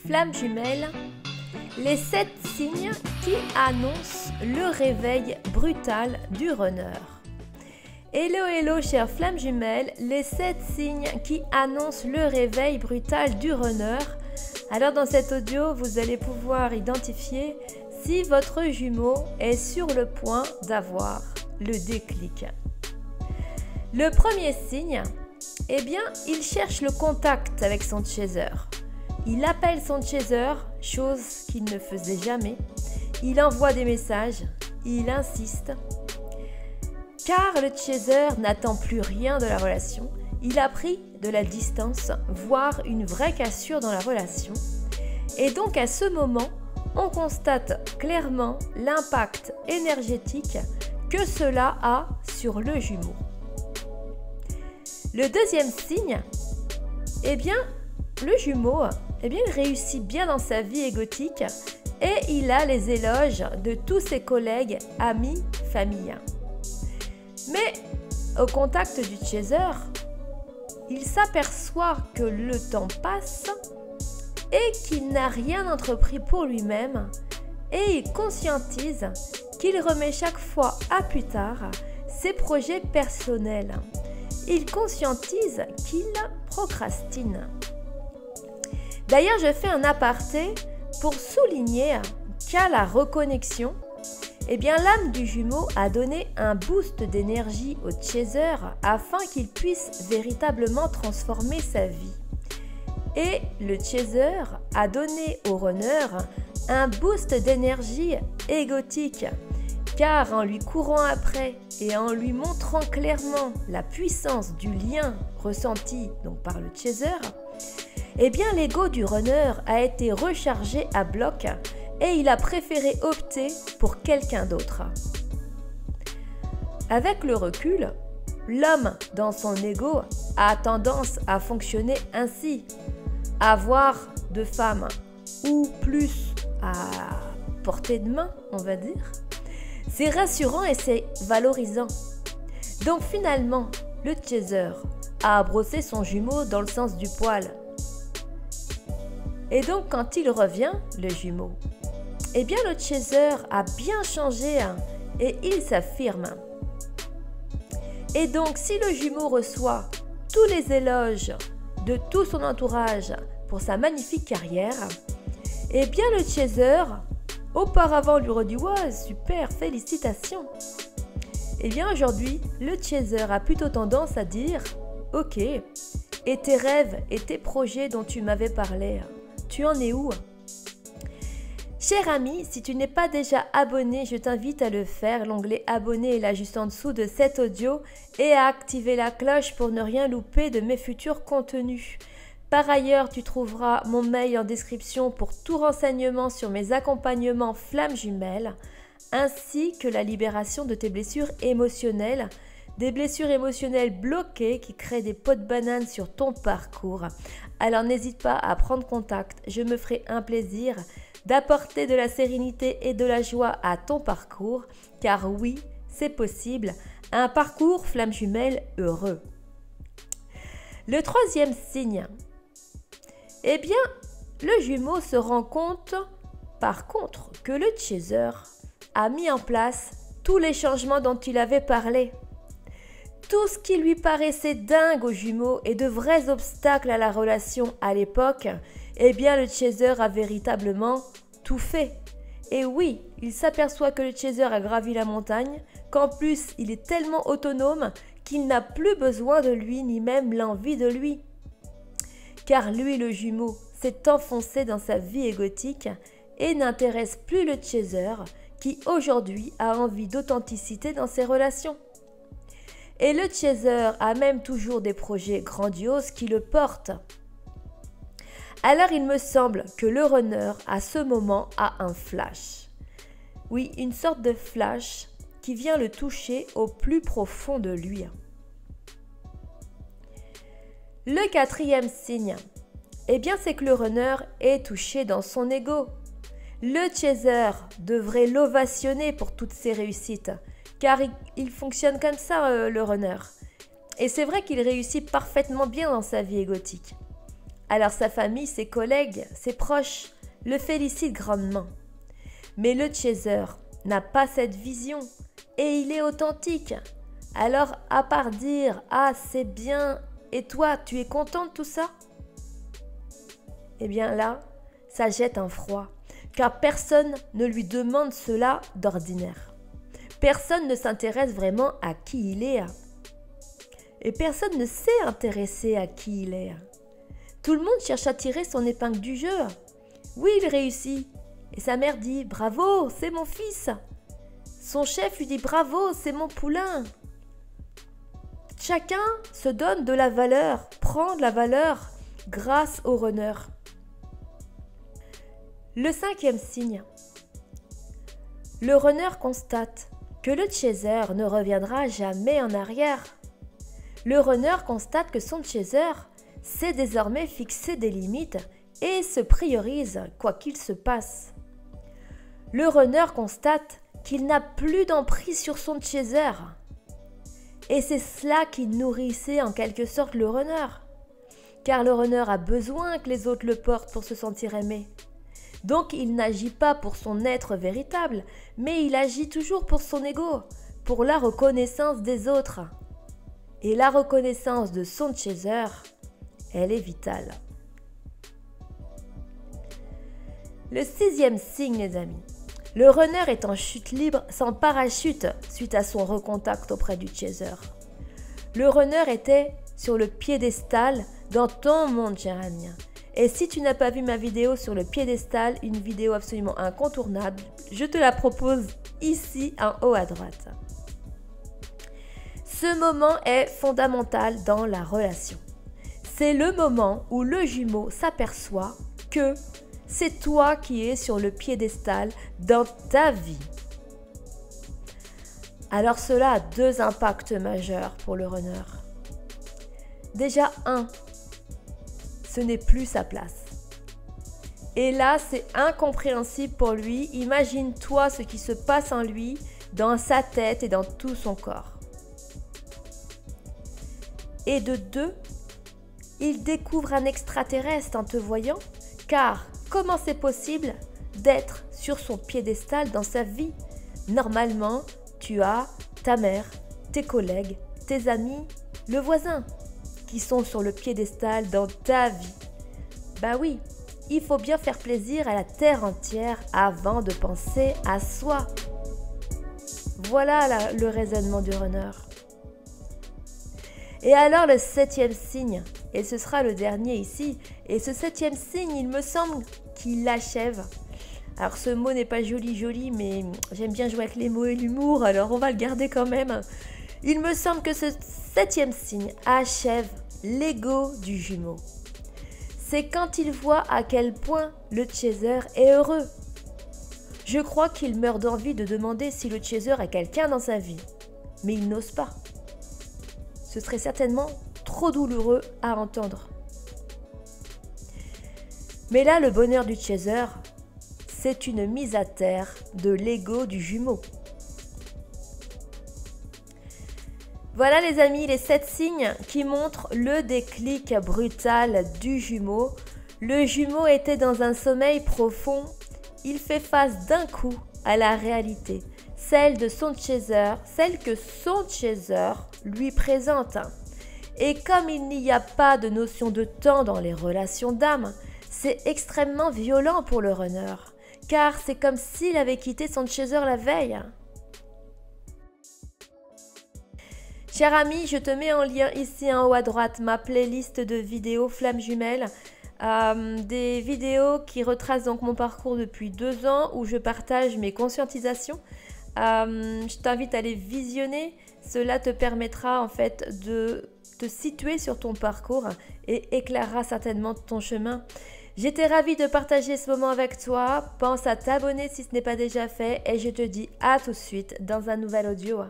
Flamme jumelle, les 7 signes qui annoncent le réveil brutal du runner. Hello hello chère flamme jumelle, les 7 signes qui annoncent le réveil brutal du runner. Alors dans cet audio, vous allez pouvoir identifier si votre jumeau est sur le point d'avoir le déclic. Le premier signe, eh bien, il cherche le contact avec son chaser. Il appelle son chaser, chose qu'il ne faisait jamais. Il envoie des messages, il insiste. Car le chaser n'attend plus rien de la relation. Il a pris de la distance, voire une vraie cassure dans la relation. Et donc à ce moment, on constate clairement l'impact énergétique que cela a sur le jumeau. Le deuxième signe, eh bien, le jumeau, il réussit bien dans sa vie égotique et il a les éloges de tous ses collègues, amis, famille. Mais au contact du chaser, il s'aperçoit que le temps passe et qu'il n'a rien entrepris pour lui-même et il conscientise qu'il remet chaque fois à plus tard ses projets personnels. Il conscientise qu'il procrastine. D'ailleurs, je fais un aparté pour souligner qu'à la reconnexion, eh bien, l'âme du jumeau a donné un boost d'énergie au chaser afin qu'il puisse véritablement transformer sa vie. Et le chaser a donné au runner un boost d'énergie égotique, car en lui courant après et en lui montrant clairement la puissance du lien ressenti donc par le chaser, eh bien l'ego du runner a été rechargé à bloc et il a préféré opter pour quelqu'un d'autre. Avec le recul, l'homme dans son ego a tendance à fonctionner ainsi. Avoir de femmes ou plus à portée de main, on va dire, c'est rassurant et c'est valorisant. Donc finalement, le chaser a brossé son jumeau dans le sens du poil. Et donc quand il revient, le jumeau, eh bien le chaser a bien changé et il s'affirme. Et donc si le jumeau reçoit tous les éloges de tout son entourage pour sa magnifique carrière, eh bien le chaser, auparavant lui aurait dit « Ouais, super, félicitations !» Eh bien aujourd'hui, le chaser a plutôt tendance à dire « Ok, et tes rêves et tes projets dont tu m'avais parlé, tu en es où ?» Cher ami, si tu n'es pas déjà abonné, je t'invite à le faire. L'onglet abonné est là juste en dessous de cet audio et à activer la cloche pour ne rien louper de mes futurs contenus. Par ailleurs, tu trouveras mon mail en description pour tout renseignement sur mes accompagnements flammes jumelles, ainsi que la libération de tes blessures émotionnelles, des blessures émotionnelles bloquées qui créent des pots de banane sur ton parcours. Alors n'hésite pas à prendre contact, je me ferai un plaisir d'apporter de la sérénité et de la joie à ton parcours, car oui, c'est possible, un parcours flamme jumelle heureux. Le troisième signe, eh bien, le jumeau se rend compte, par contre, que le chaser a mis en place tous les changements dont il avait parlé. Tout ce qui lui paraissait dingue au jumeau et de vrais obstacles à la relation à l'époque, eh bien le chaser a véritablement tout fait. Et oui, il s'aperçoit que le chaser a gravi la montagne, qu'en plus il est tellement autonome qu'il n'a plus besoin de lui ni même l'envie de lui. Car lui, le jumeau, s'est enfoncé dans sa vie égotique et n'intéresse plus le chaser qui aujourd'hui a envie d'authenticité dans ses relations. Et le chaser a même toujours des projets grandioses qui le portent. Alors il me semble que le runner à ce moment a un flash. Oui, une sorte de flash qui vient le toucher au plus profond de lui. Le quatrième signe, eh bien c'est que le runner est touché dans son ego. Le chaser devrait l'ovationner pour toutes ses réussites, car il fonctionne comme ça, le runner. Et c'est vrai qu'il réussit parfaitement bien dans sa vie égotique. Alors sa famille, ses collègues, ses proches le félicitent grandement. Mais le chaser n'a pas cette vision et il est authentique. Alors à part dire « Ah, c'est bien, et toi, tu es content de tout ça ?» Eh bien là, ça jette un froid, car personne ne lui demande cela d'ordinaire. Personne ne s'intéresse vraiment à qui il est. Et personne ne sait intéresser à qui il est. Tout le monde cherche à tirer son épingle du jeu. Oui, il réussit. Et sa mère dit « Bravo, c'est mon fils !» Son chef lui dit « Bravo, c'est mon poulain !» Chacun se donne de la valeur, prend de la valeur grâce au runner. Le 5e signe. Le runner constate que le chaser ne reviendra jamais en arrière. Le runner constate que son chaser sait désormais fixer des limites et se priorise quoi qu'il se passe. Le runner constate qu'il n'a plus d'emprise sur son chaser. Et c'est cela qui nourrissait en quelque sorte le runner. Car le runner a besoin que les autres le portent pour se sentir aimé. Donc il n'agit pas pour son être véritable, mais il agit toujours pour son ego, pour la reconnaissance des autres. Et la reconnaissance de son chaser, elle est vitale. Le 6e signe, les amis. Le runner est en chute libre sans parachute suite à son recontact auprès du chaser. Le runner était sur le piédestal dans ton monde, cher ami. Et si tu n'as pas vu ma vidéo sur le piédestal, une vidéo absolument incontournable, je te la propose ici en haut à droite. Ce moment est fondamental dans la relation. C'est le moment où le jumeau s'aperçoit que c'est toi qui es sur le piédestal dans ta vie. Alors cela a 2 impacts majeurs pour le runner. Déjà 1, ce n'est plus sa place. Et là, c'est incompréhensible pour lui. Imagine-toi ce qui se passe en lui, dans sa tête et dans tout son corps. Et de 2, il découvre un extraterrestre en te voyant, car comment c'est possible d'être sur son piédestal dans sa vie? Normalement, tu as ta mère, tes collègues, tes amis, le voisin qui sont sur le piédestal dans ta vie. Bah oui, il faut bien faire plaisir à la terre entière avant de penser à soi. Voilà le raisonnement du runner. Et alors le 7e signe, et ce sera le dernier ici, et ce 7e signe, il me semble qu'il l'achève. Alors ce mot n'est pas joli, mais j'aime bien jouer avec les mots et l'humour, alors on va le garder quand même. Il me semble que ce 7e signe achève l'ego du jumeau. C'est quand il voit à quel point le chaser est heureux. Je crois qu'il meurt d'envie de demander si le chaser a quelqu'un dans sa vie, mais il n'ose pas. Ce serait certainement trop douloureux à entendre. Mais là, le bonheur du chaser, c'est une mise à terre de l'ego du jumeau. Voilà les amis, les 7 signes qui montrent le déclic brutal du jumeau. Le jumeau était dans un sommeil profond. Il fait face d'un coup à la réalité, celle de son chaser, celle que son chaser lui présente. Et comme il n'y a pas de notion de temps dans les relations d'âme, c'est extrêmement violent pour le runner, car c'est comme s'il avait quitté son chaser la veille. Cher ami, je te mets en lien ici en haut à droite ma playlist de vidéos flammes jumelles, des vidéos qui retracent donc mon parcours depuis 2 ans où je partage mes conscientisations. Je t'invite à les visionner, cela te permettra en fait de te situer sur ton parcours et éclairera certainement ton chemin. J'étais ravie de partager ce moment avec toi, pense à t'abonner si ce n'est pas déjà fait et je te dis à tout de suite dans un nouvel audio.